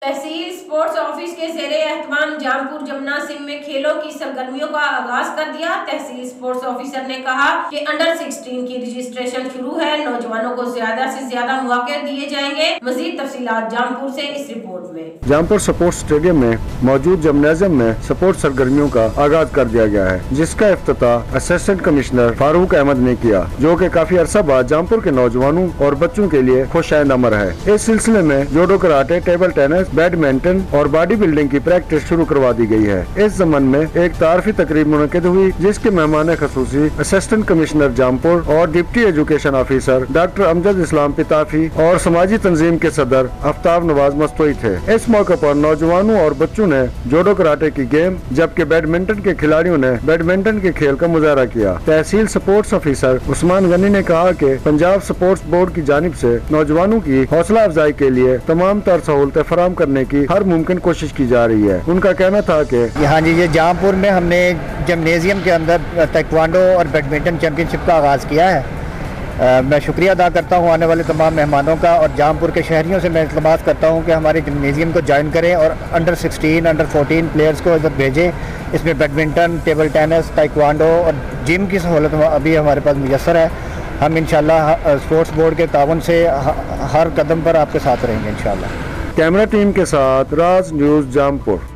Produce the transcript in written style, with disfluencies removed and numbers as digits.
تحصیل sports office کے زیر اہتمام جامپور جمنا سنگھ میں کھیلوں کی سرگرمیوں کا آغاز کر دیا۔ تحصیل اسپورٹس آفیسر نے کہا کہ انڈر 16 کی رجسٹریشن شروع ہے، نوجوانوں کو زیادہ سے زیادہ مواقع دیے جائیں گے۔ مزید تفصیلات جامپور سے اس رپورٹ میں۔ جامپور سپورٹس اسٹیڈیم میں موجود جمنازیم میں سپورٹس سرگرمیوں کا آغاز کر دیا گیا ہے، جس کا افتتاح اسسٹنٹ کمشنر فاروق احمد نے کیا، جو کہ کافی عرصہ بعد جامپور کے نوجوانوں اور بچوں کے لیے خوش آئند امر ہے۔ اس سلسلے میں judo karate, table tennis, badminton اور باڈی بلڈنگ کی پریکٹس شروع کروا دی گئی ہے۔ اس ضمن میں ایک تعارفی تقریب منعقد ہوئی، جس کے مہمان خصوصی اسسٹنٹ کمشنر جامپور اور ڈپٹی ایجوکیشن آفیسر ڈاکٹر امجد اسلام پتافی اور سماجی تنظیم کے صدر آفتاب نواز مستوئی تھے۔ اس موقع پر نوجوانوں اور بچوں نے جوڈو کراٹے کی گیم، جبکہ بیڈمنٹن کے کھلاڑیوں نے بیڈمنٹن کے کھیل کا مظاہرہ کیا۔ تحصیل سپورٹس آفیسر عثمان غنی نے کہا کہ پنجاب سپورٹس بورڈ کی جانب سے نوجوانوں کی حوصلہ افزائی کے لیے تمام تر سہولتیں فراہم کرنے کی ہر ممکن کوشش کی جا رہی ہے۔ ان کا کہنا تھا کہ یہ جامپور میں ہم نے جمنیزیم کے اندر تائیکوانڈو اور بیڈمنٹن چیمپئن شپ کا آغاز کیا ہے۔ میں شکریہ ادا کرتا ہوں آنے والے تمام مہمانوں کا، اور جامپور کے شہریوں سے میں التماس کرتا ہوں کہ ہمارے جمنیزیم کو جوائن کریں اور انڈر 16، انڈر 14 پلیئرز کو ادھر بھیجیں۔ اس میں بیڈمنٹن، ٹیبل ٹینس، تائیکوانڈو اور جم کی سہولت ابھی ہمارے پاس میسر ہے۔ ہم انشاءاللہ اسپورٹس بورڈ کے تعاون سے ہر قدم پر آپ کے ساتھ رہیں گے انشاءاللہ۔ کیمرہ ٹیم کے ساتھ راز نیوز جامپور۔